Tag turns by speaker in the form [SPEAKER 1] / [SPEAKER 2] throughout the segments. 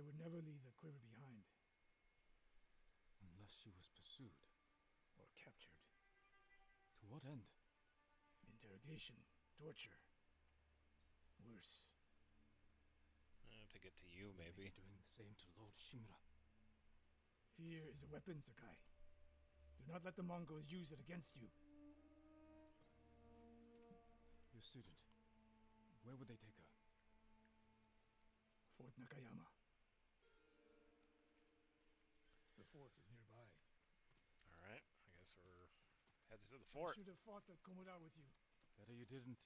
[SPEAKER 1] would never leave that quiver behind.
[SPEAKER 2] Unless she was pursued.
[SPEAKER 1] Or captured.
[SPEAKER 2] To what end?
[SPEAKER 1] Interrogation. Torture. Worse.
[SPEAKER 3] To get to you, maybe.
[SPEAKER 2] Doing the same to Lord Shimura.
[SPEAKER 1] Fear is a weapon, Sakai. Do not let the Mongols use it against you.
[SPEAKER 2] Your student. Where would they take her?
[SPEAKER 1] Fort Nakayama. The fort is nearby.
[SPEAKER 3] Alright, I guess we're headed to the fort.
[SPEAKER 1] I should have fought that Komura with you.
[SPEAKER 2] Better you didn't.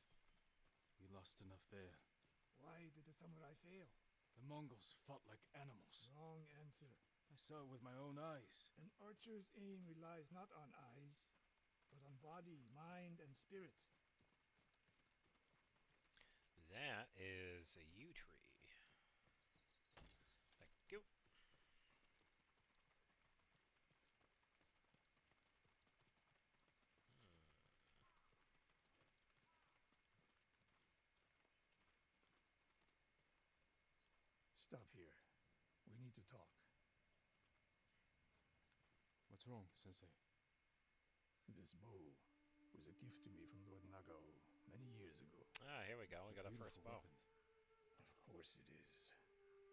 [SPEAKER 2] We lost enough there.
[SPEAKER 1] Why did the samurai fail?
[SPEAKER 2] The Mongols fought like animals.
[SPEAKER 1] Wrong answer.
[SPEAKER 2] I saw it with my own eyes.
[SPEAKER 1] An archer's aim relies not on eyes, but on body, mind, and spirit.
[SPEAKER 3] That is a yew tree. Thank you.
[SPEAKER 1] Stop here. We need to talk.
[SPEAKER 2] What's wrong, Sensei?
[SPEAKER 1] This bow was a gift to me from Lord Nagao many years ago.
[SPEAKER 3] Ah, here we go.
[SPEAKER 2] It's
[SPEAKER 3] We got a first bow.
[SPEAKER 2] weapon.
[SPEAKER 1] Of course it is.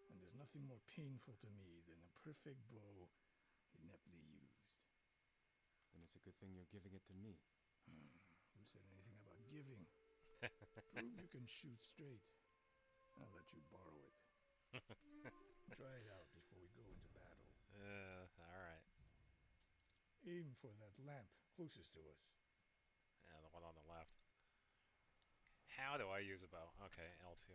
[SPEAKER 1] And there's nothing more painful to me than a perfect bow ineptly used.
[SPEAKER 2] Then it's a good thing you're giving it to me.
[SPEAKER 1] Who said anything about giving? Prove you can shoot straight. I'll let you borrow it. Try it out before we go into battle.
[SPEAKER 3] Alright.
[SPEAKER 1] Aim for that lamp closest to us.
[SPEAKER 3] Yeah, the one on the left. How do I use a bow? Okay, L2.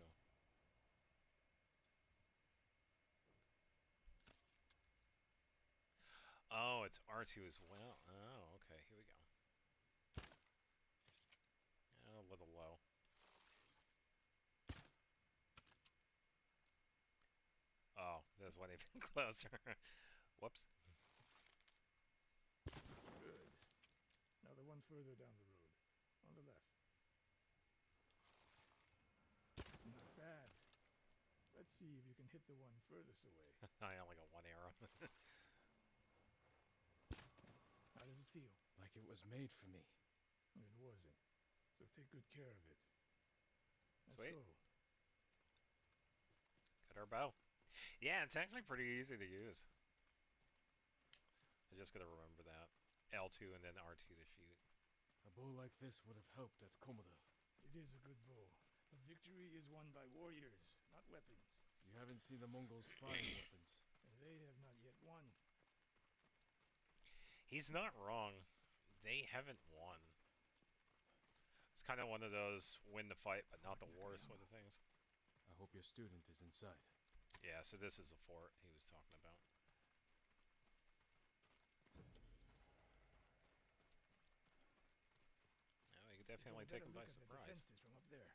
[SPEAKER 3] Oh, it's R2 as well. Oh, okay, here we go. A little low. Oh, there's one even closer. Whoops.
[SPEAKER 1] Good. Now the one further down the road. On the left. Not bad. Let's see if you can hit the one furthest away.
[SPEAKER 3] I only got one arrow.
[SPEAKER 1] How does it feel?
[SPEAKER 2] Like it was made for me.
[SPEAKER 1] It wasn't. So take good care of it. Let's
[SPEAKER 3] Sweet.
[SPEAKER 1] go.
[SPEAKER 3] Got our bow. Yeah, it's actually pretty easy to use. I just gotta remember that. L2 and then R2 to shoot.
[SPEAKER 2] A bow like this would have helped at Komoda.
[SPEAKER 1] It is a good bow. But victory is won by warriors, not weapons.
[SPEAKER 2] You haven't seen the Mongols firing weapons.
[SPEAKER 1] And they have not yet won.
[SPEAKER 3] He's not wrong. They haven't won. It's kind of one of those win the fight, but not the war sort of things.
[SPEAKER 2] I hope your student is inside.
[SPEAKER 3] Yeah, so this is the fort he was talking about. Yeah, we could definitely take him by
[SPEAKER 1] The
[SPEAKER 3] surprise.
[SPEAKER 1] defenses from up there.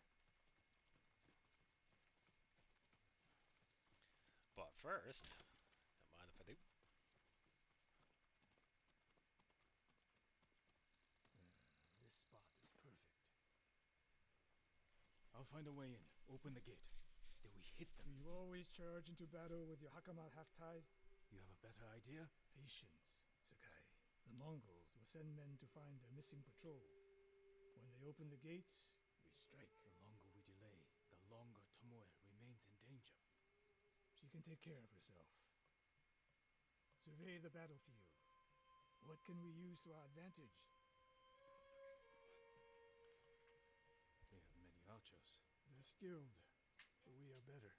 [SPEAKER 3] But first, don't mind if I do.
[SPEAKER 1] This spot is perfect.
[SPEAKER 2] I'll find a way in. Open the gate. Then we hit
[SPEAKER 1] Do
[SPEAKER 2] them.
[SPEAKER 1] you always charge into battle with your hakama half-tied?
[SPEAKER 2] You have a better idea?
[SPEAKER 1] Patience, Sakai. The Mongols will send men to find their missing patrol. When they open the gates, we strike.
[SPEAKER 2] The longer we delay, the longer Tomoe remains in danger.
[SPEAKER 1] She can take care of herself. Survey the battlefield. What can we use to our advantage?
[SPEAKER 2] They have many archers.
[SPEAKER 1] They're skilled, but we are better.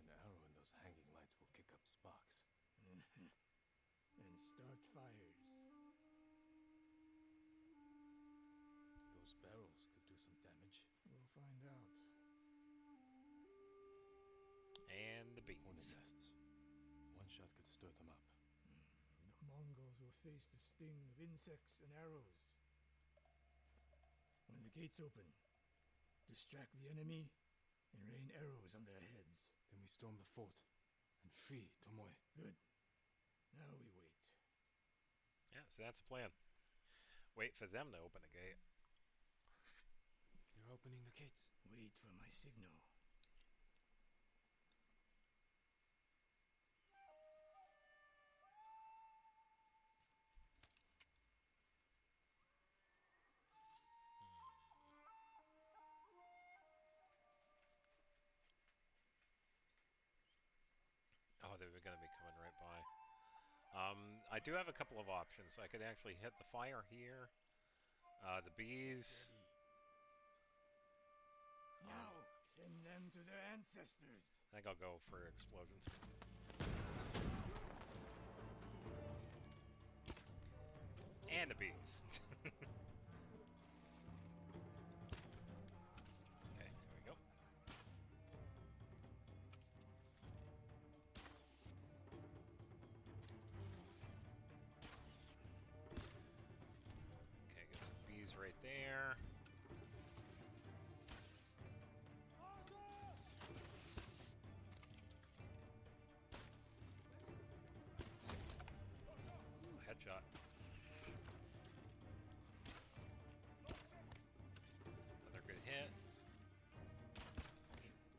[SPEAKER 2] An arrow in those hanging lights will kick up sparks.
[SPEAKER 1] And start fires.
[SPEAKER 2] Those barrels could do some damage.
[SPEAKER 1] We'll find out.
[SPEAKER 3] And the
[SPEAKER 2] Hornet
[SPEAKER 3] bees.
[SPEAKER 2] nests. One shot could stir them up.
[SPEAKER 1] The Mongols will face the sting of insects and arrows. When the gates open, distract the enemy and rain arrows on their heads.
[SPEAKER 2] Then we storm the fort and free Tomoe.
[SPEAKER 1] Good. Now we wait.
[SPEAKER 3] Yeah, so that's the plan. Wait for them to open the gate.
[SPEAKER 2] You're opening the gates.
[SPEAKER 1] Wait for my signal.
[SPEAKER 3] I do have a couple of options. I could actually hit the fire here. The bees.
[SPEAKER 1] Now, send them to their ancestors.
[SPEAKER 3] I think I'll go for explosions. And the bees. Okay, here we go. Okay, get some bees right there. Ooh, headshot. Another good hit.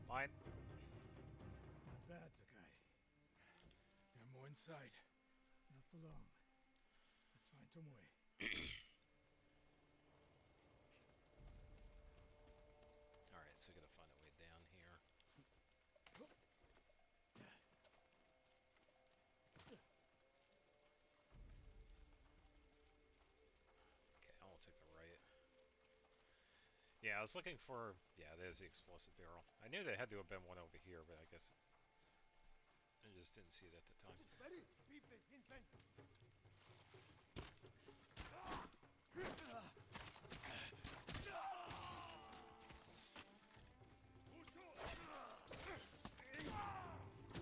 [SPEAKER 3] Fine.
[SPEAKER 1] Not bad, Sakai.
[SPEAKER 2] There are more inside.
[SPEAKER 1] Not for long. Let's find Tomoe.
[SPEAKER 3] Alright, so we gotta find a way down here. Okay, I will take the right. Yeah, I was looking for... Yeah, there's the explosive barrel. I knew there had to have been one over here, but I guess... I just didn't see it at the time.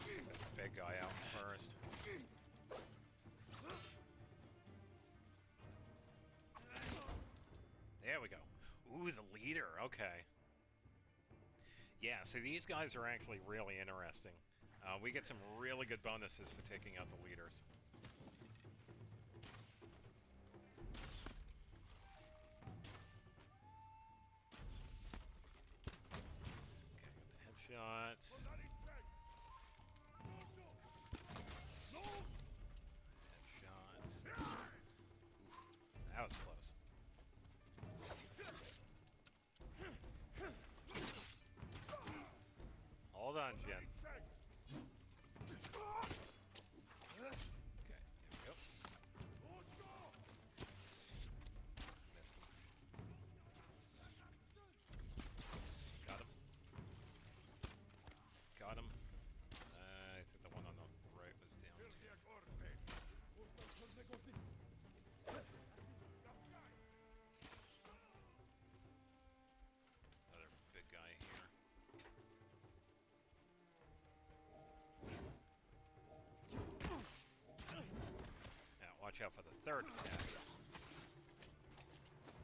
[SPEAKER 3] Get the big guy out first. There we go. Ooh, the leader. Okay. Yeah, so these guys are actually really interesting. We get some really good bonuses for taking out the leaders. Okay, got the headshot. Headshot. Oof, that was close. Hold on, Jen. Okay, here we go. Missed him. Got him. Got him. I think the one on the right was down too. Another big guy here. Now, watch out for the third attack.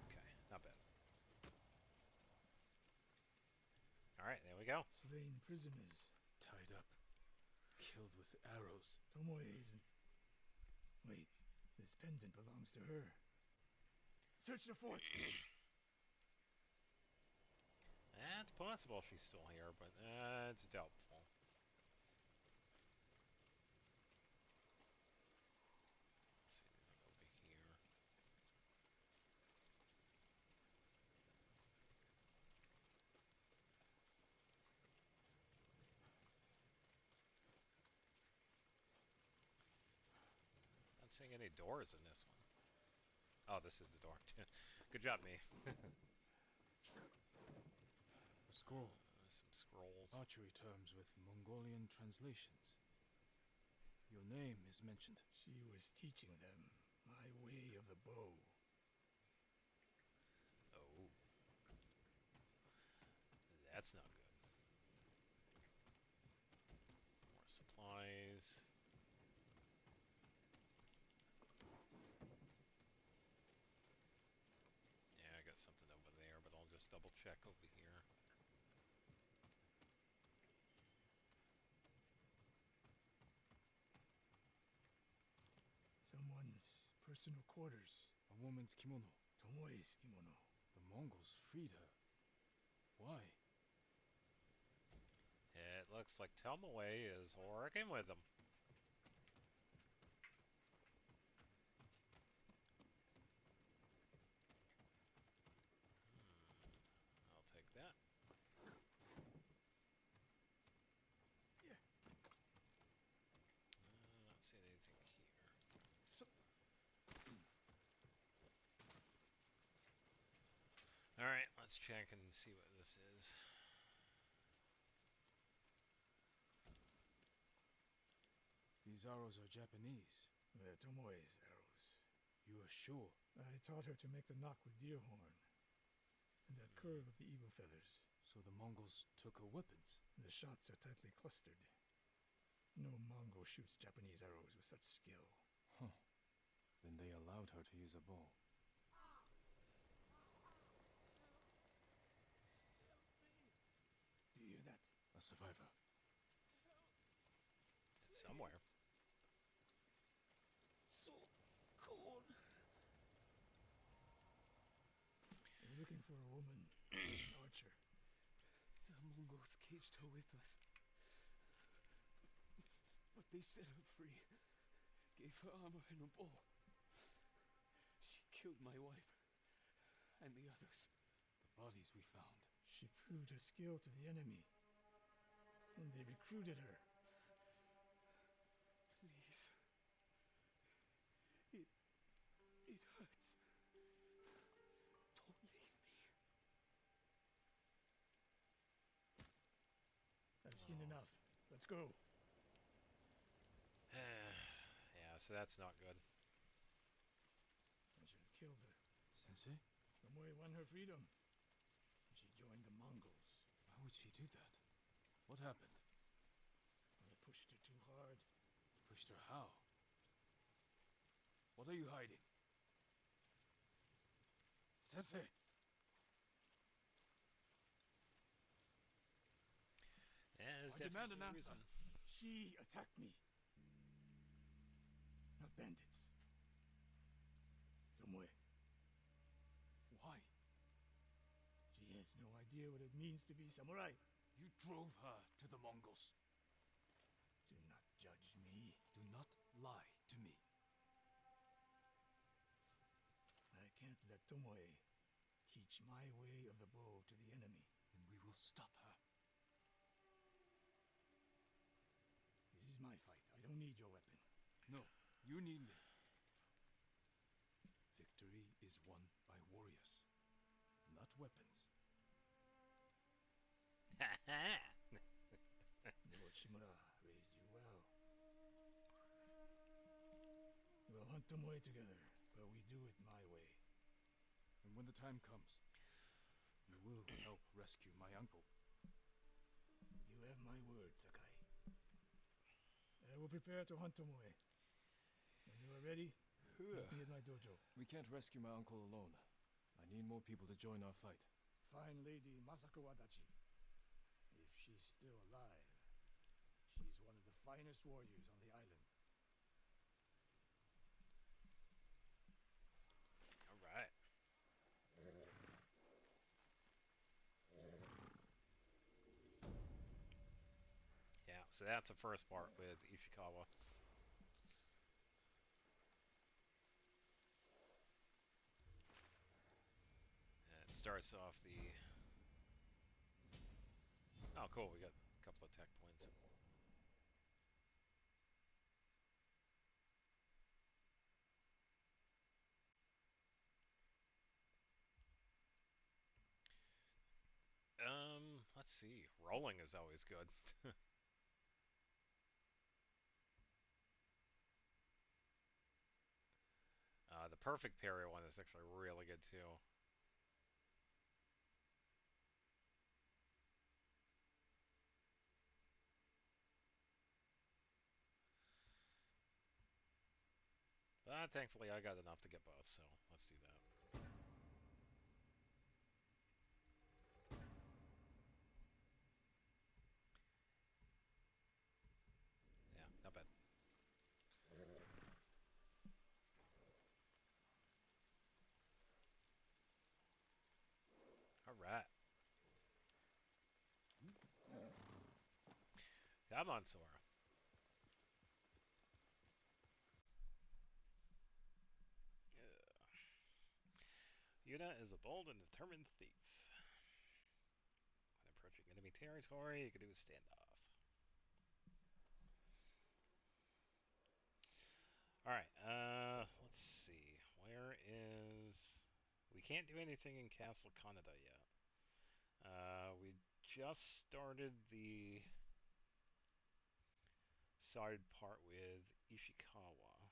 [SPEAKER 3] Okay, not bad. Alright, there we go.
[SPEAKER 1] Slain prisoners.
[SPEAKER 2] Tied up. Killed with arrows.
[SPEAKER 1] Tomoe isn't... Wait, this pendant belongs to her. Search the fort!
[SPEAKER 3] It's possible she's still here, but it's doubtful. Let's see anything over here. Not seeing any doors in this one. Oh, this is the door. Good job, me.
[SPEAKER 2] A scroll.
[SPEAKER 3] Some scrolls.
[SPEAKER 2] Archery terms with Mongolian translations. Your name is mentioned.
[SPEAKER 1] She was teaching them my way of the bow.
[SPEAKER 3] Oh. That's not good. More supplies. Yeah, I got something over there, but I'll just double check over here.
[SPEAKER 1] Someone's personal quarters.
[SPEAKER 2] A woman's kimono.
[SPEAKER 1] Tomoe's kimono.
[SPEAKER 2] The Mongols freed her. Why?
[SPEAKER 3] It looks like Tomoe is working with them. I'll take that. Not seeing anything here. let's check and see what this is.
[SPEAKER 2] These arrows are Japanese.
[SPEAKER 1] They're Tomoe's arrows.
[SPEAKER 2] You are sure?
[SPEAKER 1] I taught her to make the knock with deer horn. And that curve of the eagle feathers.
[SPEAKER 2] So the Mongols took her weapons?
[SPEAKER 1] The shots are tightly clustered. No Mongol shoots Japanese arrows with such skill.
[SPEAKER 2] Huh. Then they allowed her to use a bow.
[SPEAKER 1] Do you hear that?
[SPEAKER 2] A survivor.
[SPEAKER 3] It's somewhere.
[SPEAKER 2] So cold.
[SPEAKER 1] We're looking for a woman, an archer.
[SPEAKER 2] The Mongols caged her with us. But they set her free. Gave her armor and a bow. She killed my wife. And the others. The bodies we found.
[SPEAKER 1] She proved her skill to the enemy. And they recruited her.
[SPEAKER 2] Please. It hurts. Don't leave me.
[SPEAKER 1] I've seen enough. Let's go.
[SPEAKER 3] Yeah, so that's not good.
[SPEAKER 1] I should have killed her.
[SPEAKER 2] Sensei?
[SPEAKER 1] Tomoe won her freedom. And she joined the Mongols.
[SPEAKER 2] Why would she do that? What happened?
[SPEAKER 1] I pushed her too hard.
[SPEAKER 2] Pushed her how? What are you hiding? Sensei!
[SPEAKER 3] Yeah, there's
[SPEAKER 2] I demand
[SPEAKER 3] definitely
[SPEAKER 2] an
[SPEAKER 3] a
[SPEAKER 2] answer.
[SPEAKER 3] reason.
[SPEAKER 1] She attacked me. Not bandits. Tomoe.
[SPEAKER 2] Why?
[SPEAKER 1] She has no idea what it means to be samurai.
[SPEAKER 2] You drove her to the Mongols.
[SPEAKER 1] Do not judge me.
[SPEAKER 2] Do not lie to me.
[SPEAKER 1] I can't let Tomoe teach my way of the bow to the enemy.
[SPEAKER 2] Then we will stop her.
[SPEAKER 1] This is my fight. I don't need your weapon.
[SPEAKER 2] No, you need me. Victory is won by warriors, not weapons.
[SPEAKER 1] Lord Shimura raised you well. We'll hunt Tomoe together, but we do it my way.
[SPEAKER 2] And when the time comes, you will help rescue my uncle.
[SPEAKER 1] You have my word, Sakai. I will prepare to hunt Tomoe. When you are ready, meet me at my dojo.
[SPEAKER 2] We can't rescue my uncle alone. I need more people to join our fight.
[SPEAKER 1] Fine lady Masako Adachi. If she's still alive, she's one of the finest warriors on the island.
[SPEAKER 3] All right. Yeah, so that's the first part with Ishikawa. And it starts off the... Oh, cool, we got a couple of tech points. Let's see. Rolling is always good. The perfect parry one is actually really good too. But thankfully I got enough to get both, so let's do that. Yeah, not bad. Alright. Come on, Sora. Yuna is a bold and determined thief. When approaching enemy territory, you can do a standoff. Alright, let's see. Where is... We can't do anything in Castle Kaneda yet. We just started the side part with Ishikawa.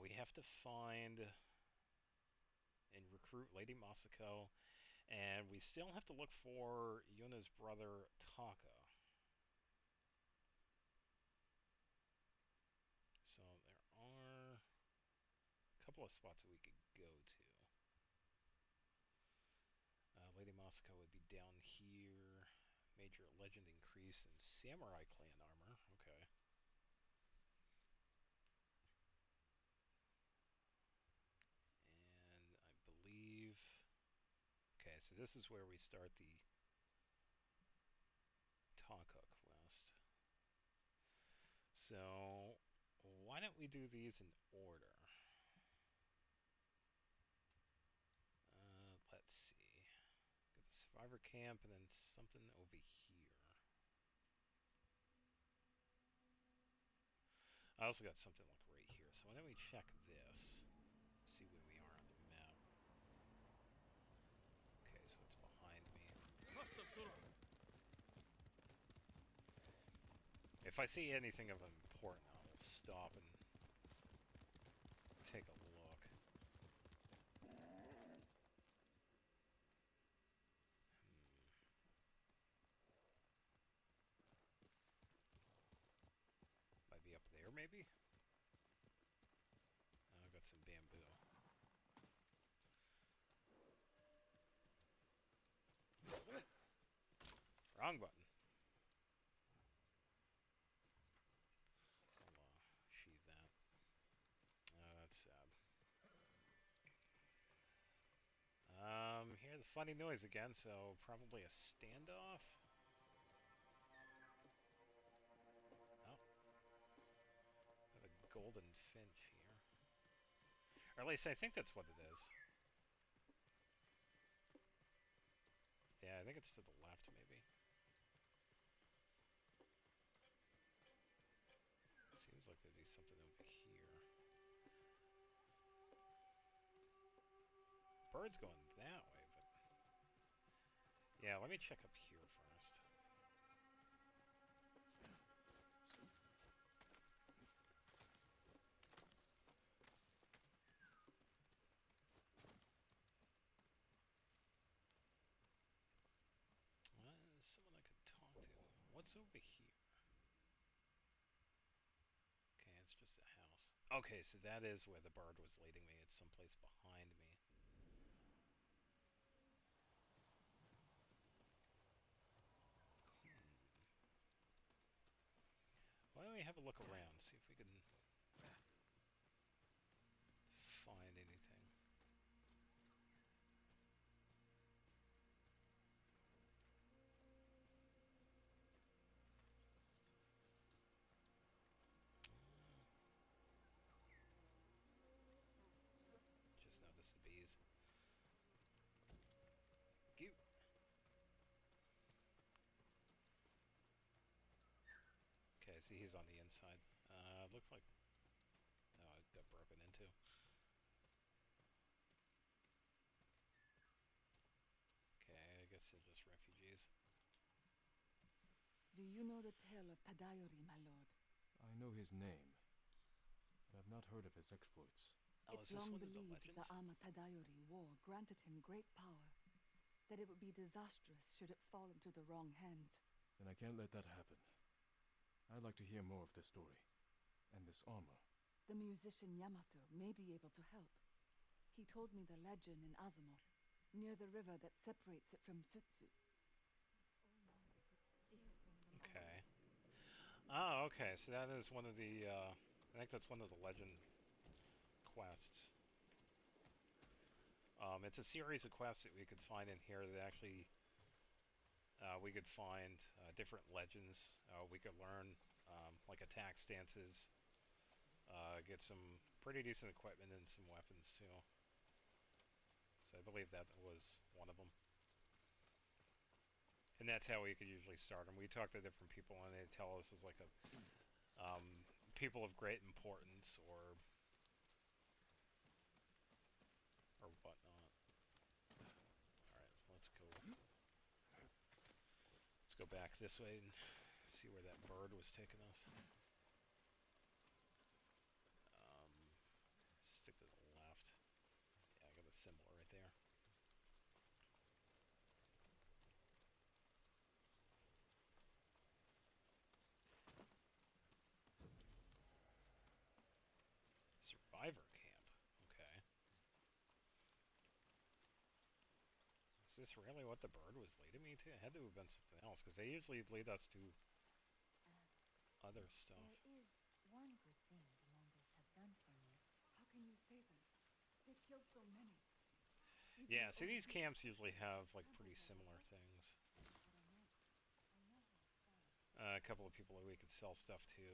[SPEAKER 3] We have to find and recruit Lady Masako, and we still have to look for Yuna's brother Taka. So there are a couple of spots that we could go to. Lady Masako would be down here. Major legend increase in samurai clan armor. Okay. And I believe... Okay, so this is where we start the Taka quest. So, why don't we do these in order? Let's see. Go to Survivor Camp and then something over here. I also got something like right here. So why don't we check this? See where we are on the map. Okay, so it's behind me. If I see anything of importance, I will stop and take a look. Might be up there, maybe? Oh, I've got some bamboo. Wrong button. I'll sheathe that. Oh, that's sad. Hear the funny noise again, so probably a standoff? Oh. I have a golden finch here. Or at least I think that's what it is. Yeah, I think it's to the left, maybe. Seems like there'd be something over here. Bird's going that way, but... Yeah, let me check up here first. Someone I could talk to. What's over here? Okay, it's just a house. Okay, so that is where the bird was leading me. It's someplace behind me. Why don't we have a look around, see if we can find anything. Just noticed the bees. Cute. Okay, see, he's on the inside. Looks like... Oh, it got broken into. Okay, I guess they're just refugees.
[SPEAKER 4] Do you know the tale of Tadayori, my lord?
[SPEAKER 5] I know his name, but I've not heard of his exploits.
[SPEAKER 3] Oh,
[SPEAKER 4] It's
[SPEAKER 3] is this
[SPEAKER 4] long
[SPEAKER 3] one of the
[SPEAKER 4] believed
[SPEAKER 3] legends?
[SPEAKER 4] the armor Tadayori wore granted him great power, that it would be disastrous should it fall into the wrong hands.
[SPEAKER 5] Then I can't let that happen. I'd like to hear more of this story, and this armor.
[SPEAKER 4] The musician Yamato may be able to help. He told me the legend in Azamo, near the river that separates it from Sutsu.
[SPEAKER 3] Okay. Oh, okay, so that is one of the, I think that's one of the legend quests. It's a series of quests that we could find in here that actually, we could find different legends. We could learn, like, attack stances, get some pretty decent equipment and some weapons, too. So I believe that was one of them. And that's how we could usually start them. We talk to different people and they tell us it's like a, people of great importance or whatnot. Alright, so let's go. Let's go back this way and see where that bird was taking us. Stick to the left. Yeah, I got a symbol right there. Survivor camp. Okay. Is this really what the bird was leading me to? It had to have been something else, because they usually lead us to other stuff.
[SPEAKER 6] There is one good thing the Mongols have done for me.
[SPEAKER 4] How can you say that? They killed so many.
[SPEAKER 3] Yeah, see, these camps usually have, like, pretty similar things.
[SPEAKER 6] But I know how it sounds.
[SPEAKER 3] A couple of people that we could sell stuff to.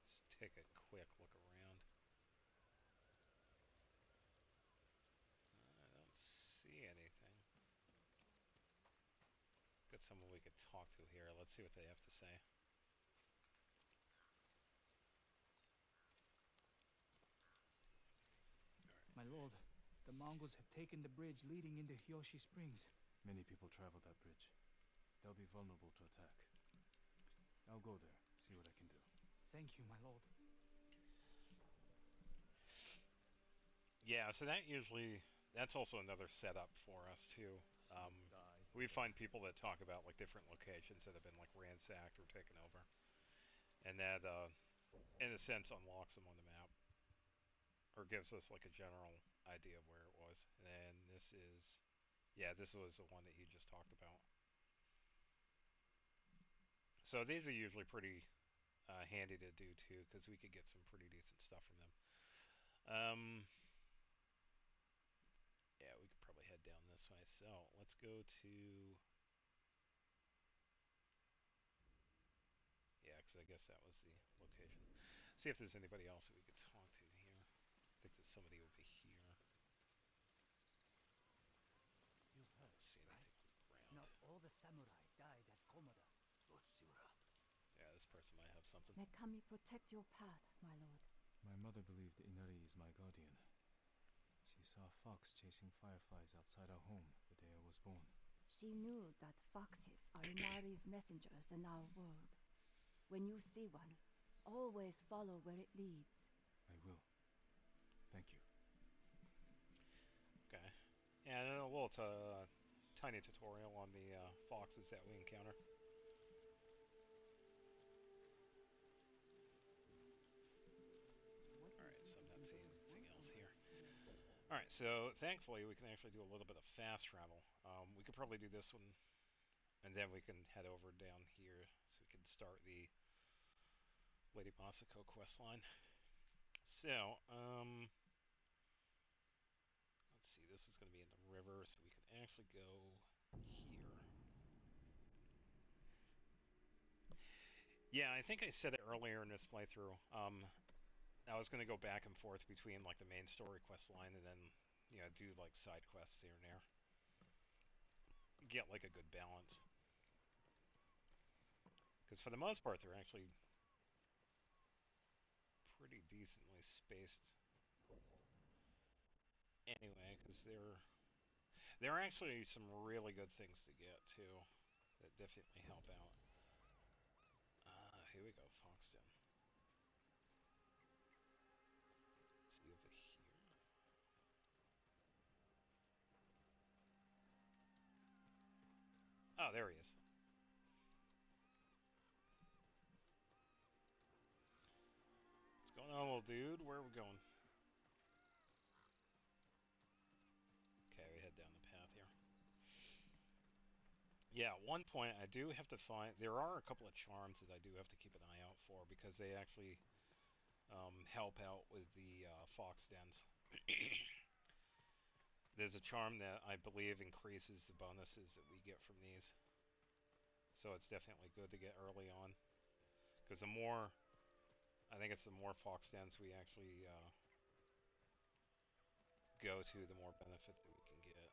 [SPEAKER 3] Let's take a quick look around. I don't see anything. Got someone we could talk to here. Let's see what they have to say.
[SPEAKER 7] My lord, the Mongols have taken the bridge leading into Hyoshi Springs.
[SPEAKER 5] Many people travel that bridge. They'll be vulnerable to attack. I'll go there, see what I can do.
[SPEAKER 7] Thank you, my lord.
[SPEAKER 3] Yeah, so that's also another setup for us too. We find people that talk about like different locations that have been like ransacked or taken over, and that in a sense unlocks them on the map, or gives us like a general idea of where it was. And this is, yeah, this was the one that you just talked about. So these are usually pretty handy to do too, because we could get some pretty decent stuff from them. Yeah, we could probably head down this way. So let's go to, yeah, because I guess that was the location. See if there's anybody else that we could talk to here. I think there's somebody over here.
[SPEAKER 8] You've
[SPEAKER 3] I
[SPEAKER 8] heard,
[SPEAKER 3] don't see
[SPEAKER 8] right?
[SPEAKER 3] anything
[SPEAKER 8] Not
[SPEAKER 3] around.
[SPEAKER 8] all the samurai died at Komoda. Tsushima.
[SPEAKER 3] Yeah, this person might have something.
[SPEAKER 4] May Kami protect your path, my lord.
[SPEAKER 5] My mother believed Inari is my guardian. She saw a fox chasing fireflies outside our home the day I was born.
[SPEAKER 4] She knew that foxes are Inari's messengers in our world. When you see one, always follow where it leads.
[SPEAKER 5] I will. Thank you.
[SPEAKER 3] Okay. Yeah, well, it's a tiny tutorial on the foxes that we encounter. Alright, so I'm not seeing anything else here. Alright, so thankfully we can actually do a little bit of fast travel. We could probably do this one, and then we can head over down here, so we can start the Lady Masako quest line. So, let's see, this is going to be in the river, so we can actually go here. Yeah, I think I said it earlier in this playthrough. I was going to go back and forth between like the main story quest line and then, you know, do like side quests here and there. Get like a good balance. Because for the most part, they're actually pretty decently spaced. Anyway, because there are actually some really good things to get too that definitely help out. Here we go, Foxden. See over here. Oh, there he is. What's going on, little dude? Where are we going? Okay, we head down the path here. Yeah, at one point I do have to find... There are a couple of charms that I do have to keep an eye out for, because they actually help out with the fox dens. There's a charm that I believe increases the bonuses that we get from these. So it's definitely good to get early on. Because the more... I think it's the more fox dens we actually go to, the more benefit that we can get.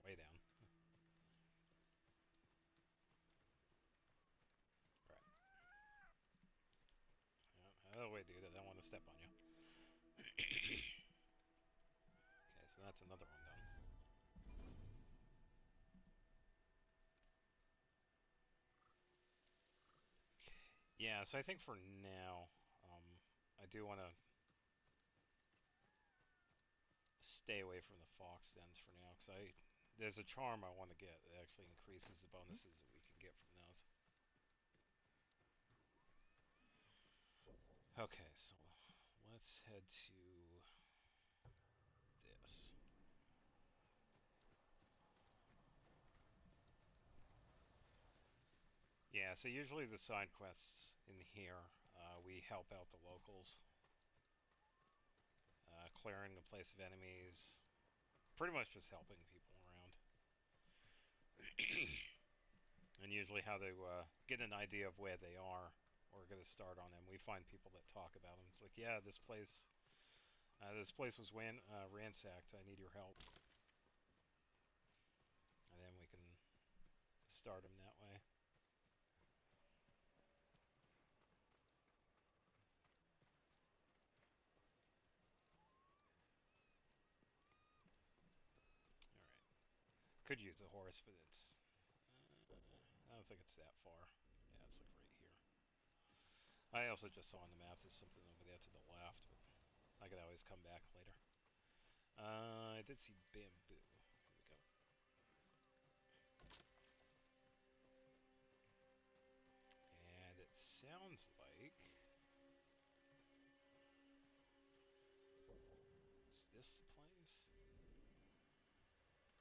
[SPEAKER 3] Going step on you. Okay, so that's another one done. Yeah, so I think for now, I do want to stay away from the fox dens for now, because there's a charm I want to get that actually increases the bonuses that we can get from those. Okay, so let's head to this. Yeah, so usually the side quests in here, we help out the locals. Clearing a place of enemies. Pretty much just helping people around. And usually how to get an idea of where they are, or get a start on them. We find people that talk about them. It's like, yeah, this place was ransacked. I need your help. And then we can start them that way. Alright. Could use the horse, but it's... I don't think it's that far. Yeah, it's like right here. I also just saw on the map there's something over there to the left, but I could always come back later. I did see bamboo. Here we go. And it sounds like... Is this the place?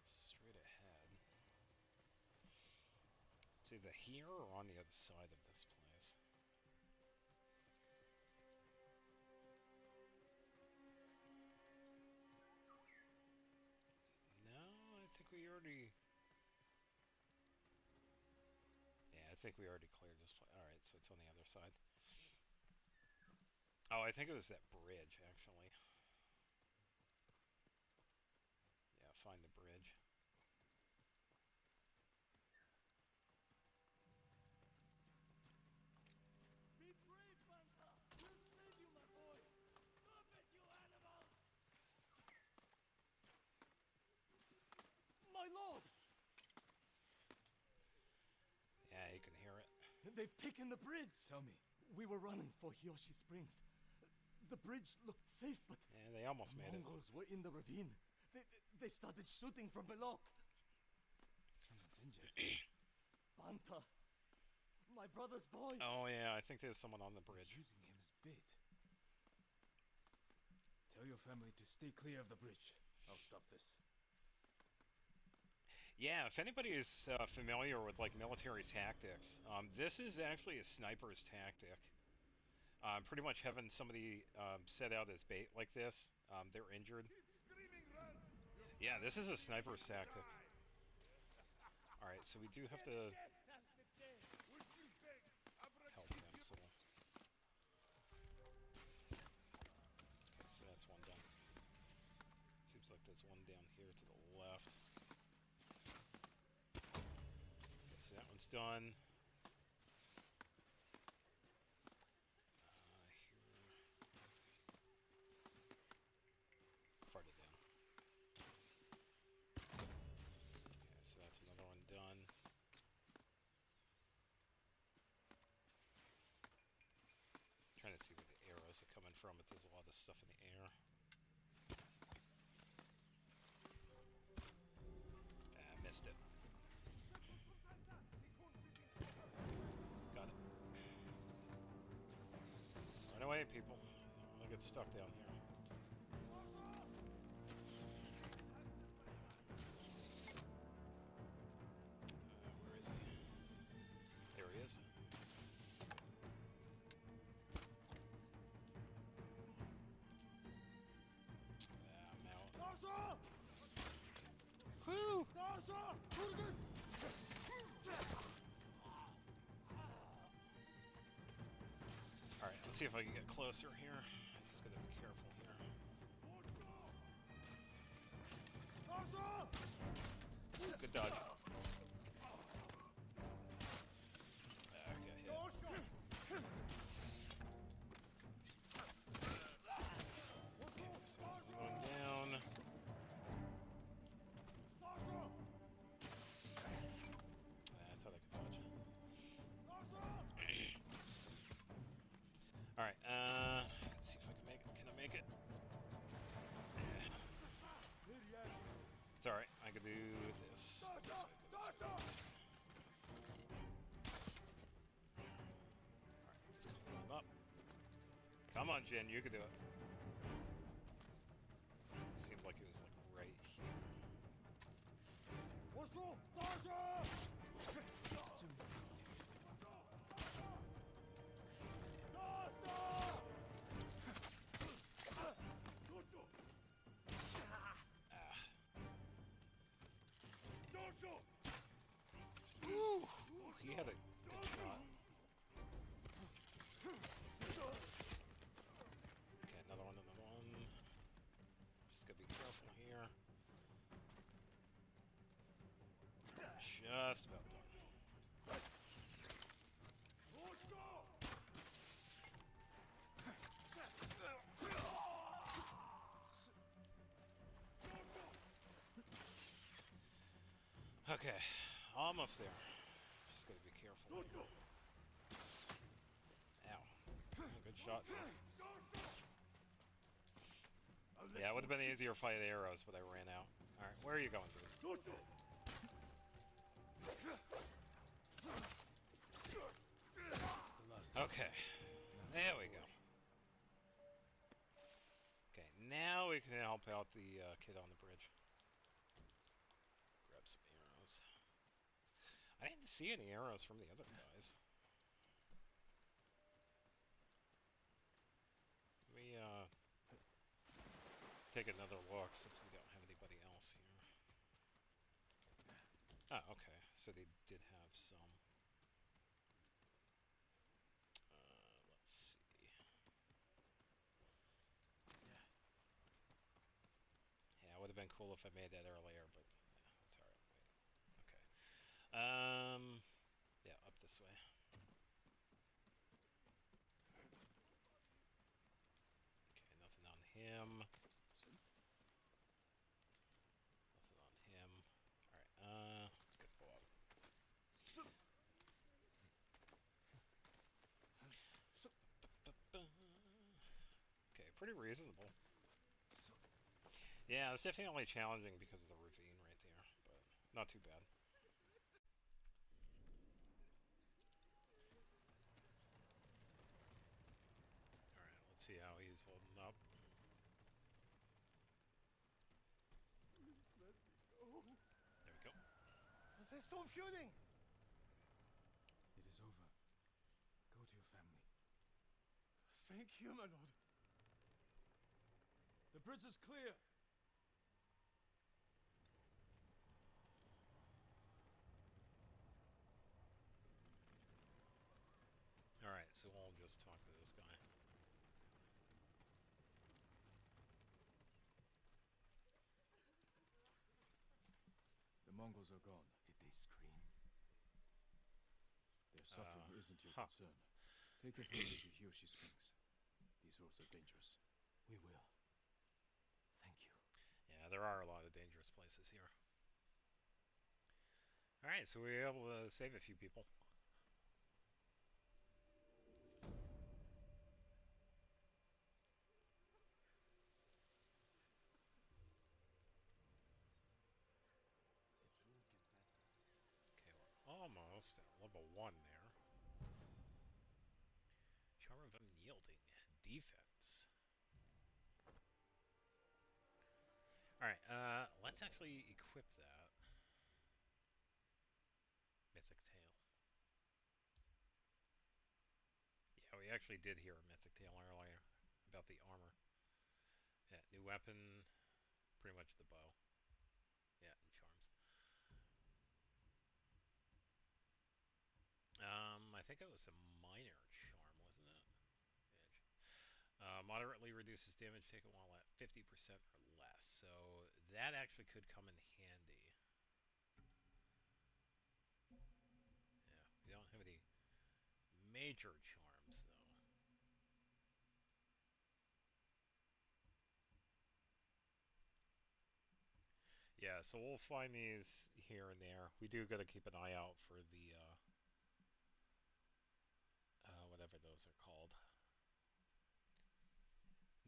[SPEAKER 3] Straight ahead. It's either here or on the other side of this place. No, I think we already... Yeah, I think we already cleared this place. Alright, so it's on the other side. Oh, I think it was that bridge, actually. Yeah, find the bridge.
[SPEAKER 8] Be brave, Banta! We'll save you, my boy! Stop it, you animal! My lord!
[SPEAKER 3] Yeah, you can hear it.
[SPEAKER 8] They've taken the bridge!
[SPEAKER 5] Tell me.
[SPEAKER 8] We were running for Hiyoshi Springs. The bridge looked safe, but
[SPEAKER 3] Yeah, they almost made it.
[SPEAKER 8] Mongols were in the ravine. They started shooting from below.
[SPEAKER 5] Someone's injured.
[SPEAKER 8] Banta, my brother's boy.
[SPEAKER 3] Oh yeah, I think there's someone on the bridge.
[SPEAKER 5] Using him as bait. Tell your family to stay clear of the bridge. I'll stop this.
[SPEAKER 3] Yeah, if anybody is familiar with like military tactics, this is actually a sniper's tactic. Pretty much having somebody set out as bait like this, they're injured. Yeah, this is a sniper's tactic. Alright, so we do have to help them, so... Okay, so that's one done. Seems like there's one down here to the left. Okay, so that one's done. Farther down. Okay, so that's another one done. Trying to see where the arrows are coming from, but there's a lot of stuff in the air. Missed it. Got it. Run away, people. I'll get stuck down here. Where is he? There he is. I'm out. Woo! Alright, let's see if I can get closer here. Just gotta be careful here. Good dodge. Okay, yeah. I could do this. Alright, let's climb up. Come on, Jin, you can do it. Seemed like it was like right here. Woo! He had a good shot. Okay, another one, another one. Just gotta be careful here. Just about done. Okay, almost there. Just gotta be careful. Ow. Good shot. Yeah, it would have been easier if I had arrows, but I ran out. Alright, where are you going, dude? Okay, there we go. Okay, now we can help out the kid on the bridge. Grab some arrows. I didn't see any arrows from the other guys. Let me take another look since we don't have anybody else here. Ah, okay, so they did have some. Let's see. Yeah, it would have been cool if I made that earlier, but yeah, it's alright. Wait. Okay. Yeah, up this way. Okay, nothing on him. Nothing on him. Alright, let's go up. Okay, pretty reasonable. Yeah, it's definitely challenging because of the ravine right there, but not too bad. Alright, let's see how he's holding up.
[SPEAKER 1] Please let me go.
[SPEAKER 3] There we go.
[SPEAKER 1] They stop shooting!
[SPEAKER 5] It is over. Go to your family.
[SPEAKER 1] Thank you, my lord.
[SPEAKER 5] The bridge is clear!
[SPEAKER 3] Alright, so we'll just talk to this guy.
[SPEAKER 5] The Mongols are gone.
[SPEAKER 2] Did they scream?
[SPEAKER 5] Their suffering isn't your concern. Take your family to Hiyoshi Springs. These roads are dangerous.
[SPEAKER 2] We will. Thank you.
[SPEAKER 3] Yeah, there are a lot of dangerous places here. Alright, so we were able to save a few people.
[SPEAKER 2] It will get better.
[SPEAKER 3] Okay, we're almost at level 1 there. Charm of Unyielding. Defense. Alright, let's actually equip that. Mythic Tale. Yeah, we actually did hear a Mythic Tale earlier about the armor. Yeah, new weapon, pretty much the bow. Yeah, and charms. I think it was a minor charm, wasn't it? Yeah. Moderately reduces damage taken while at 50% or less, so that actually could come in handy. Yeah, we don't have any major charms, though. Yeah, so we'll find these here and there. We do gotta keep an eye out for the, whatever those are called.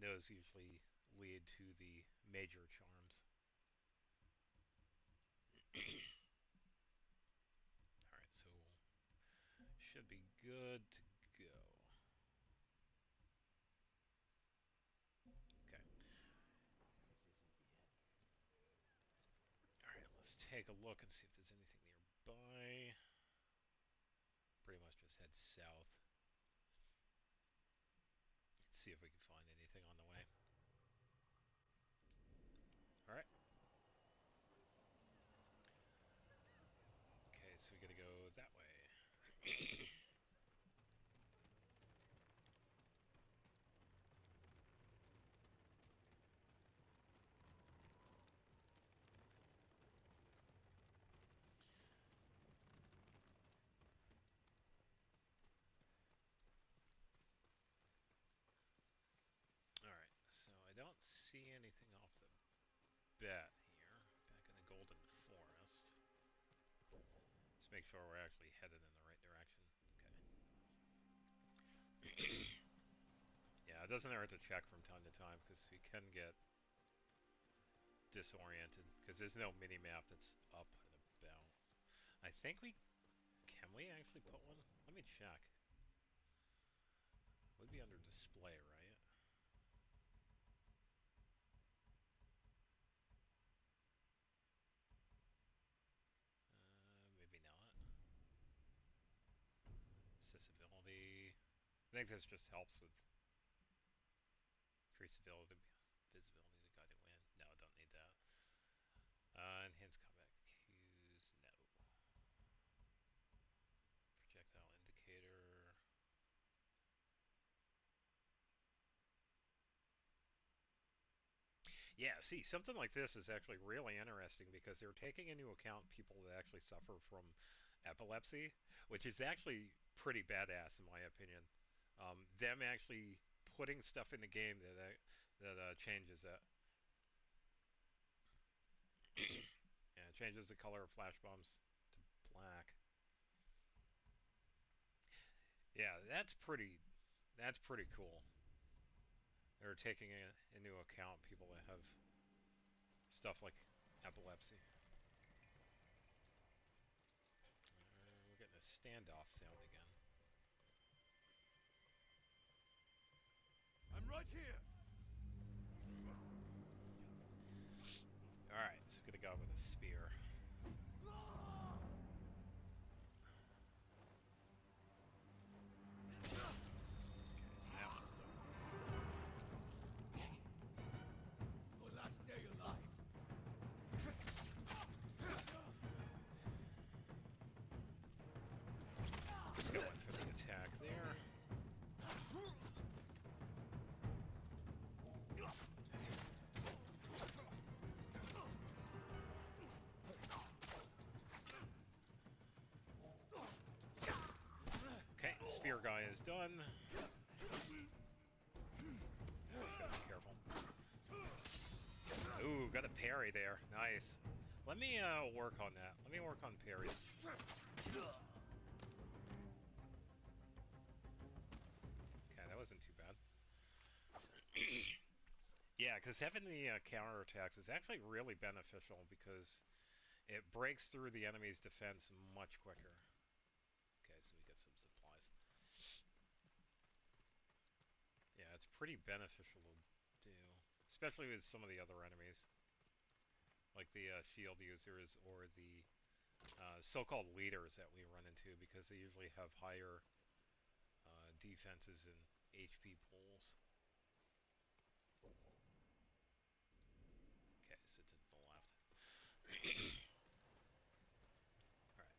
[SPEAKER 3] Those usually lead to the major charms. good to go. Okay. Alright, let's take a look and see if there's anything nearby. Pretty much just head south. Let's see if we can find anything on the way. Alright. Okay, so we gotta go that way. Alright, so I don't see anything off the bat here. Back in the Golden Forest. Let's make sure we're actually headed in the right direction. Okay. Yeah, it doesn't hurt to check from time to time because we can get disoriented because there's no mini-map that's up and about. I think we... Can we actually put one? Let me check. Would be under display, right? Maybe not. Accessibility. I think this just helps with increased visibility to guided wind. No, don't need that. Enhanced combat cues. No. Projectile indicator. Yeah, see, something like this is actually really interesting because they're taking into account people that actually suffer from epilepsy, which is actually pretty badass in my opinion. Them actually putting stuff in the game that changes that. Yeah, it changes the color of flash bombs to black. Yeah, that's pretty cool. They're taking into account people that have stuff like epilepsy. We're getting a standoff sound again.
[SPEAKER 8] I'm right here.
[SPEAKER 3] Alright, so we're gonna go with a spear. Okay, so that one's done.
[SPEAKER 8] Your last day alive.
[SPEAKER 3] Going for the attack there. Okay, spear guy is done. Gotta be careful. Ooh, got a parry there. Nice. Let me work on that. Let me work on parries. Okay, that wasn't too bad. Yeah, because having the counterattacks is actually really beneficial because it breaks through the enemy's defense much quicker. Okay, so we get some supplies. Yeah, it's pretty beneficial to do, especially with some of the other enemies, like the shield users or the so-called leaders that we run into, because they usually have higher defenses and HP pools. Okay, so to the left. Alright.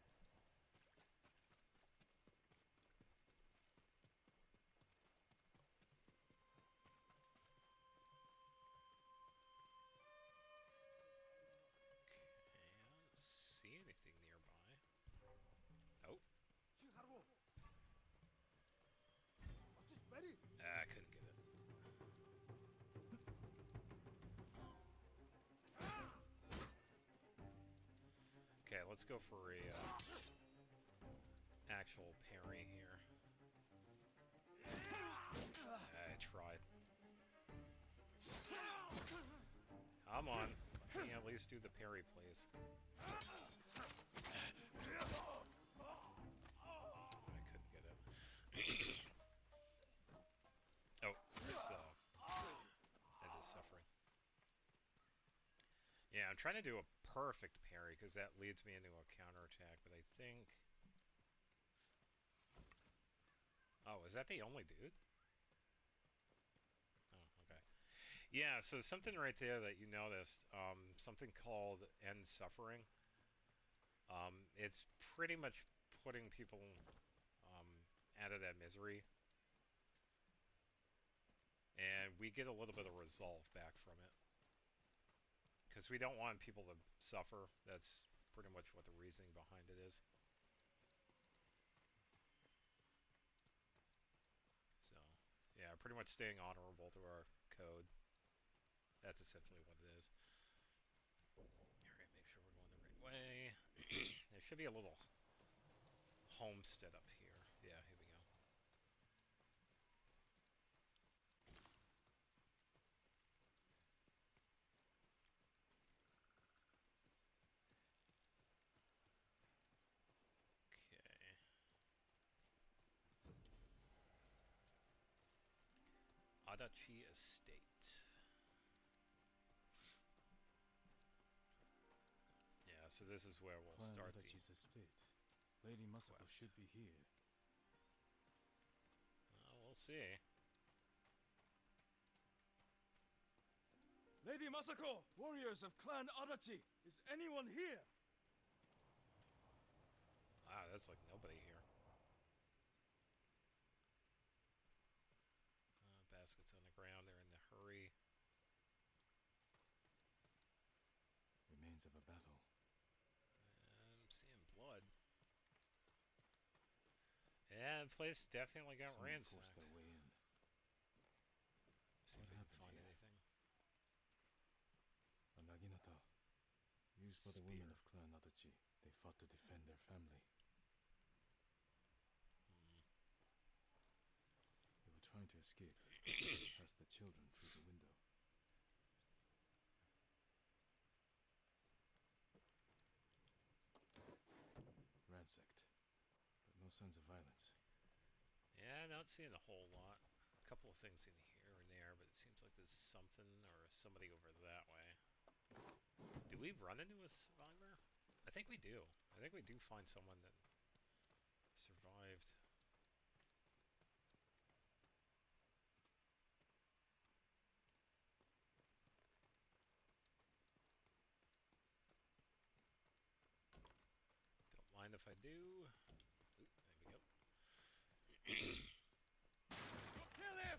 [SPEAKER 3] Can't see anything nearby. Oh. I couldn't get it. Okay, let's go for a actual parry here. I tried. Come on. Let me at least do the parry, please. I couldn't get it. I'm trying to do a perfect parry because that leads me into a counterattack, but I think... Oh, is that the only dude? Oh, okay. Yeah, so something right there that you noticed, something called end suffering. It's pretty much putting people out of that misery. And we get a little bit of resolve back from it. Because we don't want people to suffer. That's pretty much what the reasoning behind it is. So, yeah, pretty much staying honorable through our code. That's essentially what it is. Alright, make sure we're going the right way. There should be a little homestead up here. Yeah, here we go. Okay. Adachi Estate. Yeah, so this is where we'll
[SPEAKER 5] Clan
[SPEAKER 3] start
[SPEAKER 5] Adachi's estate. Lady Masako
[SPEAKER 3] quest.
[SPEAKER 5] should be here.
[SPEAKER 3] We'll see.
[SPEAKER 8] Lady Masako! Warriors of Clan Adachi! Is anyone here?
[SPEAKER 3] Wow, that's like nobody here. Baskets on the ground, they're in a hurry.
[SPEAKER 5] Remains of a battle.
[SPEAKER 3] I'm seeing blood. Yeah, the place definitely got
[SPEAKER 5] Someone
[SPEAKER 3] ransacked.
[SPEAKER 5] forced their way in.
[SPEAKER 3] See if
[SPEAKER 5] What
[SPEAKER 3] we can
[SPEAKER 5] happened
[SPEAKER 3] find
[SPEAKER 5] here?
[SPEAKER 3] anything.
[SPEAKER 5] A naginata. Used by the women of Clan Adachi. They fought to defend their family. They were trying to escape. Past the children through the window. Ransacked. But no signs of violence.
[SPEAKER 3] Yeah, not seeing a whole lot. A couple of things in here and there, but it seems like there's something or somebody over that way. Do we run into a survivor? I think we do. I think we do find someone that survived. Don't mind if I do. Ooh, there we go.
[SPEAKER 8] Kill him!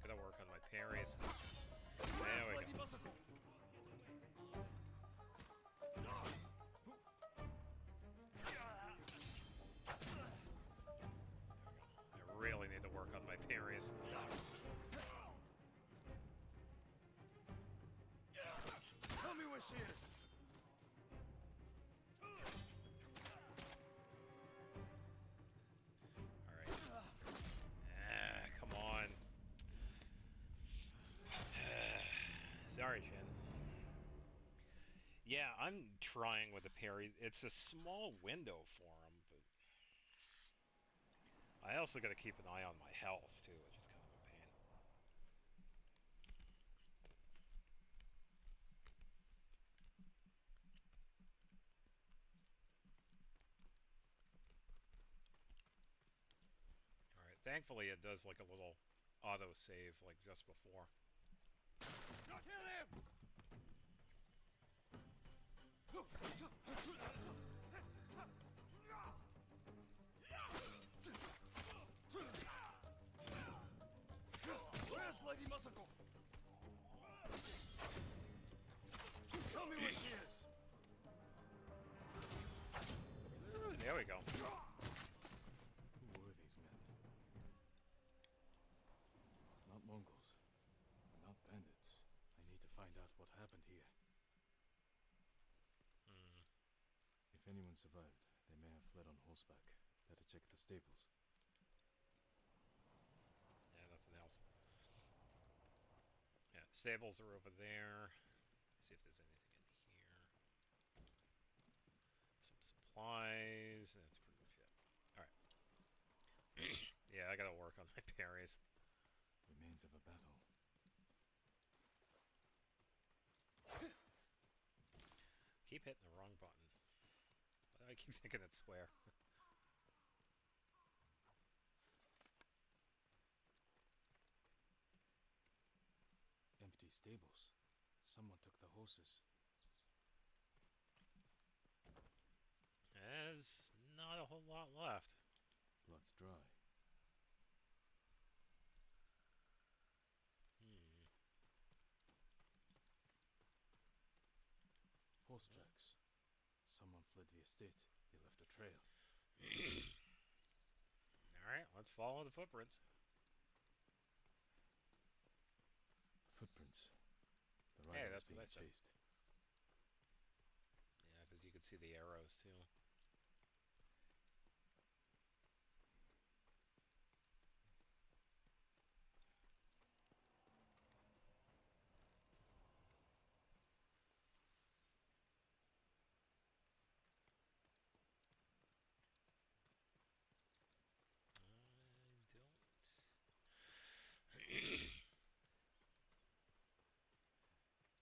[SPEAKER 3] Gotta work on my parries. There we
[SPEAKER 8] Lady
[SPEAKER 3] go.
[SPEAKER 8] Masako!
[SPEAKER 3] I really need to work on my parries.
[SPEAKER 8] Tell me where she is!
[SPEAKER 3] Alright. Come on. Sorry, Shin. Yeah, I'm trying with the parry. It's a small window for him, but I also got to keep an eye on my health too, which is kind of a pain. Alright, thankfully it does like a little auto save like just before.
[SPEAKER 8] Kill him! Where's Lady Masako? Tell me where she is!
[SPEAKER 3] Ooh, there we go.
[SPEAKER 5] Who were these men? Not Mongols. Not bandits. I need to find out what happened here. If anyone survived, they may have fled on horseback. Better check the stables.
[SPEAKER 3] Yeah, nothing else. Yeah, stables are over there. See if there's anything in here. Some supplies, and that's pretty much it. Alright. I gotta work on my parries.
[SPEAKER 5] Remains of a battle.
[SPEAKER 3] Keep hitting the wrong button. Why do I keep thinking it's square?
[SPEAKER 5] Empty stables. Someone took the horses.
[SPEAKER 3] There's not a whole lot left.
[SPEAKER 5] Blood's dry. Horse tracks. Someone fled the estate. They left a trail.
[SPEAKER 3] Alright, let's follow the footprints.
[SPEAKER 5] Footprints. The
[SPEAKER 3] Hey,
[SPEAKER 5] rider was
[SPEAKER 3] that's what
[SPEAKER 5] being
[SPEAKER 3] I said.
[SPEAKER 5] chased.
[SPEAKER 3] Yeah, because you could see the arrows too.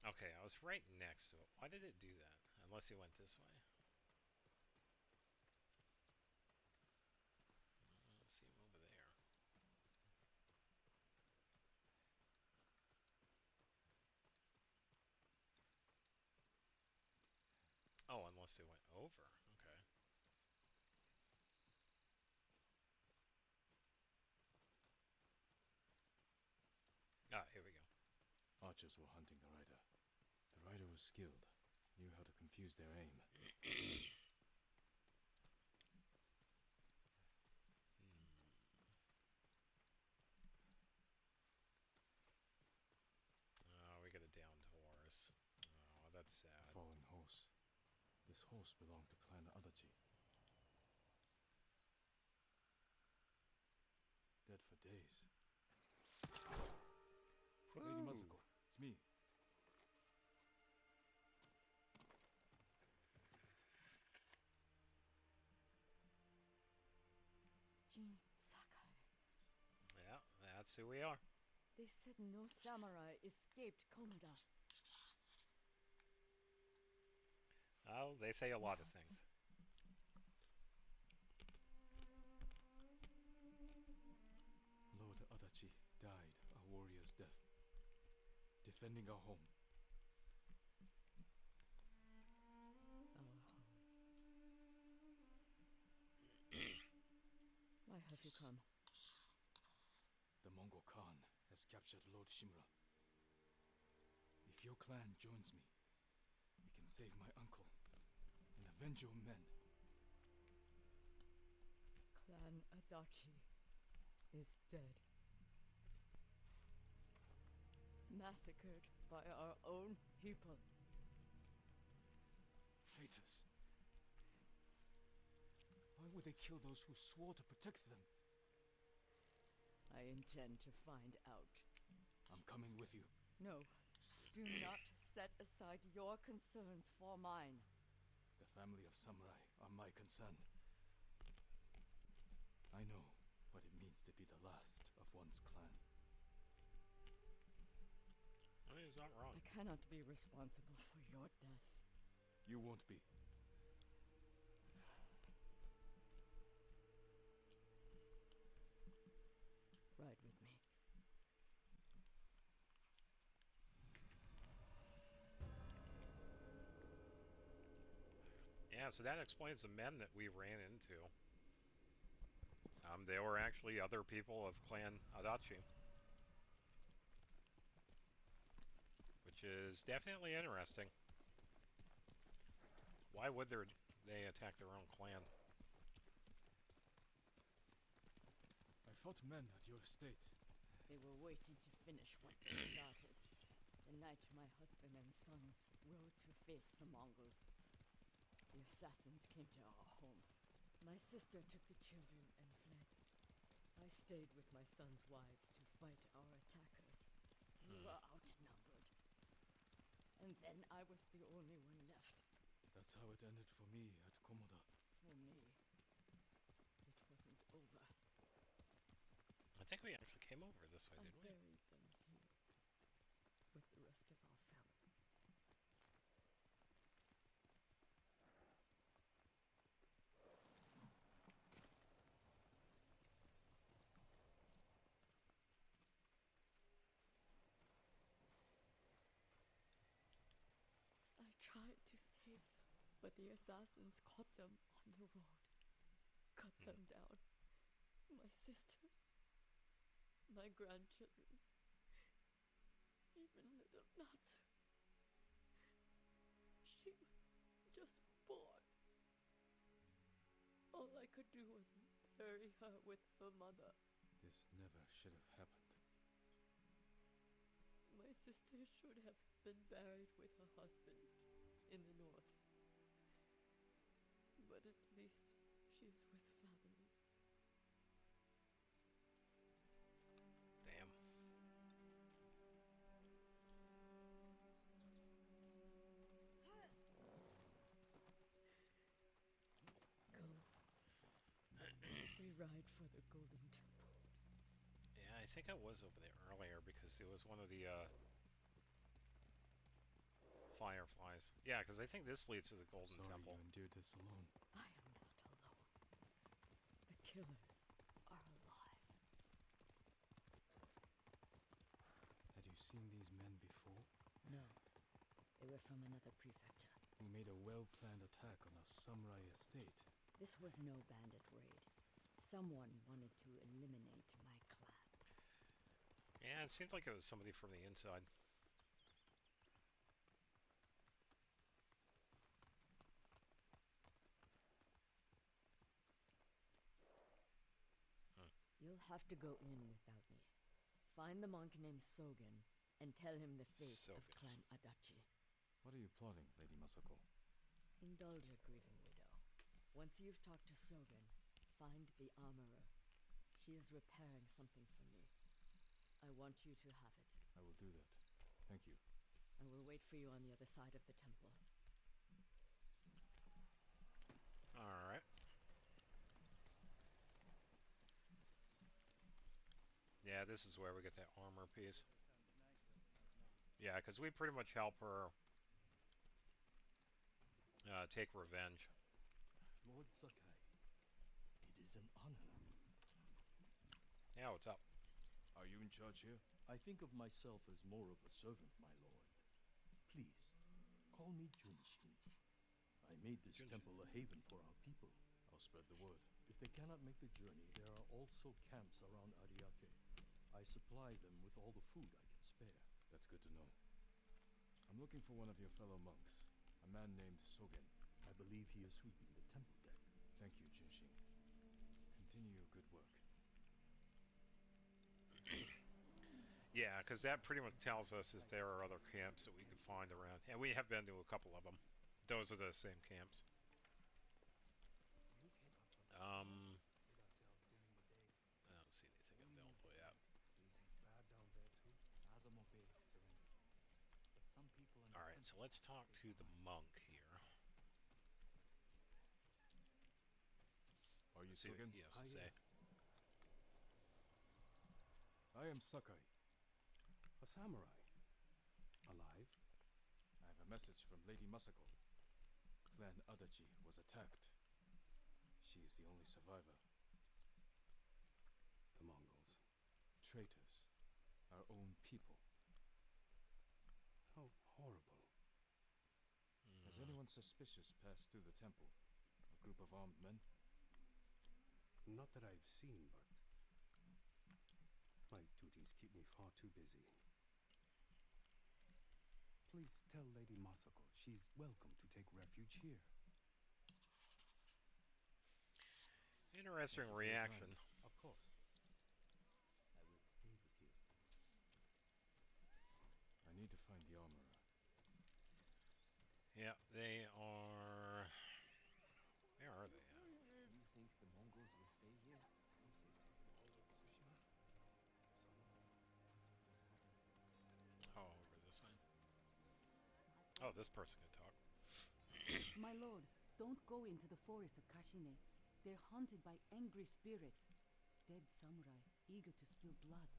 [SPEAKER 3] Okay, I was right next to it. Why did it do that? Unless he went this way. Let's see him over there. Oh, unless they went over. Okay. Ah, here we go.
[SPEAKER 5] Archers were hunting the rider. The rider was skilled, knew how to confuse their aim. Oh, we got a downed horse. Oh, that's sad. A fallen horse. This horse belonged to Clan Adachi. Dead for days. Lady Masuko, it's me.
[SPEAKER 4] Jin Sakai.
[SPEAKER 3] Yeah, that's who we are.
[SPEAKER 4] They said no samurai escaped Konoda.
[SPEAKER 3] Oh, they say a lot of things.
[SPEAKER 5] Lord Adachi died a warrior's death, defending our home.
[SPEAKER 4] Our home. Why have you come?
[SPEAKER 5] The Mongol Khan has captured Lord Shimura. If your clan joins me, we can save my uncle and avenge your men.
[SPEAKER 4] Clan Adachi is dead. Massacred by our own people.
[SPEAKER 5] Traitors. Why would they kill those who swore to protect them?
[SPEAKER 4] I intend to find out.
[SPEAKER 5] I'm coming with you.
[SPEAKER 4] No, do not set aside your concerns for mine.
[SPEAKER 5] The family of samurai are my concern. I know what it means to be the last of one's clan.
[SPEAKER 3] I mean, he's not wrong.
[SPEAKER 4] I cannot be responsible for your death.
[SPEAKER 5] You won't be.
[SPEAKER 4] Ride with me.
[SPEAKER 3] Yeah, so that explains the men that we ran into. They were actually other people of Clan Adachi. Which is definitely interesting. Why would they attack their own clan?
[SPEAKER 5] I fought men at your estate.
[SPEAKER 4] They were waiting to finish what they started. The night my husband and sons rode to face the Mongols. The assassins came to our home. My sister took the children and fled. I stayed with my sons' wives to fight our attackers. We were outnumbered. And then I was the only one left.
[SPEAKER 5] That's how it ended for me at Komoda.
[SPEAKER 4] For me, it wasn't over.
[SPEAKER 3] we actually came over this way,
[SPEAKER 4] I
[SPEAKER 3] didn't we?
[SPEAKER 4] buried them here with the rest of our family. I tried to save them, but the assassins caught them on the road, cut them down. My sister, my grandchildren, even little Natsu. She was just born. All I could do was bury her with her mother.
[SPEAKER 5] This never should have happened.
[SPEAKER 4] My sister should have been buried with her husband in the north. But at least she is with family.
[SPEAKER 3] Damn.
[SPEAKER 4] Come. We ride for the Golden Temple.
[SPEAKER 3] Yeah, I think I was over there earlier because it was one of the fireflies. Yeah, because I think this leads to the Golden
[SPEAKER 5] Sorry
[SPEAKER 3] Temple.
[SPEAKER 5] you endured this alone.
[SPEAKER 4] I am not alone. The killers are alive.
[SPEAKER 5] Had you seen these men before?
[SPEAKER 4] No, they were from another prefecture.
[SPEAKER 5] Who made a well-planned attack on a samurai estate?
[SPEAKER 4] This was no bandit raid. Someone wanted to eliminate my clan.
[SPEAKER 3] Yeah, it seemed like it was somebody from the inside.
[SPEAKER 4] You'll have to go in without me. Find the monk named Sogen and tell him the fate of
[SPEAKER 3] Sogen.
[SPEAKER 4] Clan Adachi.
[SPEAKER 5] What are you plotting, Lady Masako?
[SPEAKER 4] Indulge a grieving widow. Once you've talked to Sogen, find the armorer. She is repairing something for me. I want you to have it.
[SPEAKER 5] I will do that. Thank you.
[SPEAKER 4] I will wait for you on the other side of the temple.
[SPEAKER 3] Alright. Yeah, this is where we get that armor piece. Yeah, because we pretty much help her take revenge.
[SPEAKER 1] Lord Sakai, it is an honor.
[SPEAKER 3] Yeah, what's up?
[SPEAKER 1] Are you in charge here? I think of myself as more of a servant, my lord. Please, call me Junshin. I made this
[SPEAKER 3] Junshin.
[SPEAKER 1] temple a haven for our people.
[SPEAKER 5] I'll spread the word.
[SPEAKER 1] If they cannot make the journey, there are also camps around Ariake. I supply them with all the food I can spare.
[SPEAKER 5] That's good to know. I'm looking for one of your fellow monks, a man named Sogen.
[SPEAKER 1] I believe he is sweeping the temple deck.
[SPEAKER 5] Thank you, Junshin. Continue your good work.
[SPEAKER 3] Yeah, because that pretty much tells us if there are other camps that we can find around. And we have been to a couple of them. Those are the same camps. I don't see anything available yet. Alright, so let's talk to the monk here.
[SPEAKER 5] Are you
[SPEAKER 3] See what
[SPEAKER 5] Sogen?
[SPEAKER 3] he has to say.
[SPEAKER 5] I am Sakai.
[SPEAKER 1] A samurai. Alive?
[SPEAKER 5] I have a message from Lady Masako. Clan Adachi was attacked. She is the only survivor.
[SPEAKER 1] The Mongols.
[SPEAKER 5] Traitors. Our own people.
[SPEAKER 1] How horrible.
[SPEAKER 5] Has anyone suspicious passed through the temple? A group of armed men?
[SPEAKER 1] Not that I've seen, but my duties keep me far too busy. Please tell Lady Masako she's welcome to take refuge here.
[SPEAKER 3] Interesting
[SPEAKER 5] Thank you for your time.
[SPEAKER 3] reaction.
[SPEAKER 1] Of course. I will stay with you.
[SPEAKER 5] I need to find the armorer.
[SPEAKER 3] Yeah, they are... Where are they at?
[SPEAKER 2] You think the Mongols will stay here? Once they've taken all of Tsushima?
[SPEAKER 3] Oh, over this way. Oh, this person can talk.
[SPEAKER 9] My lord, don't go into the forest of Kashine. They're haunted by angry spirits. dead samurai, eager to spill blood.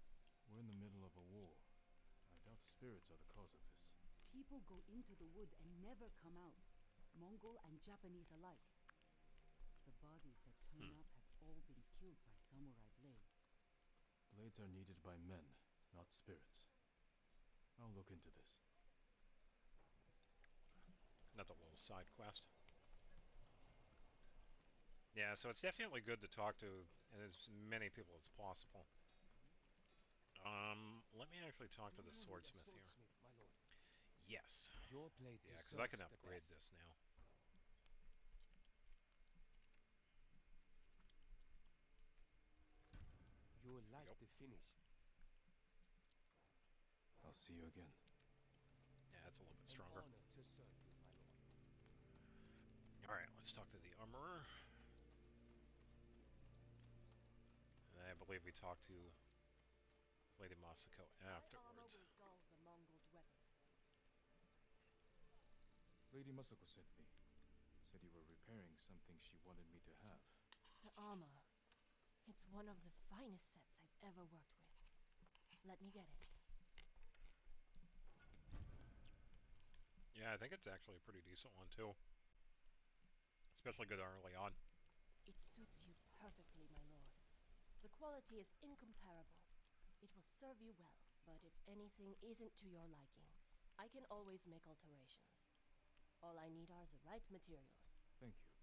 [SPEAKER 5] We're in the middle of a war. I doubt spirits are the cause of this.
[SPEAKER 9] People go into the woods and never come out, Mongol and Japanese alike. The bodies that turn up have all been killed by samurai blades.
[SPEAKER 5] Blades are needed by men, not spirits. I'll look into this.
[SPEAKER 3] Another little side quest. Yeah, so it's definitely good to talk to as many people as possible. Let me actually talk to the swordsmith here.
[SPEAKER 2] my lord.
[SPEAKER 3] Yes.
[SPEAKER 2] Your blade
[SPEAKER 3] Yeah, because I can
[SPEAKER 2] deserves the
[SPEAKER 3] upgrade
[SPEAKER 2] best.
[SPEAKER 3] this now.
[SPEAKER 2] You like
[SPEAKER 3] Yep.
[SPEAKER 2] the finish.
[SPEAKER 5] I'll see you again.
[SPEAKER 3] Yeah, it's a little bit
[SPEAKER 2] An
[SPEAKER 3] stronger.
[SPEAKER 2] honor to serve you, my lord.
[SPEAKER 3] Alright, let's talk to the armorer. And I believe we talked to Lady Masako
[SPEAKER 4] My armor
[SPEAKER 3] afterwards.
[SPEAKER 4] will dull the Mongols' weapons.
[SPEAKER 5] Lady Masako sent me. Said you were repairing something she wanted me to have.
[SPEAKER 10] The armor. It's one of the finest sets I've ever worked with. Let me get it.
[SPEAKER 3] Yeah, I think it's actually a pretty decent one too. Especially good early on.
[SPEAKER 10] It suits you perfectly, my lord. The quality is incomparable. It will serve you well, but if anything isn't to your liking, I can always make alterations. All I need are the right materials.
[SPEAKER 5] Thank you.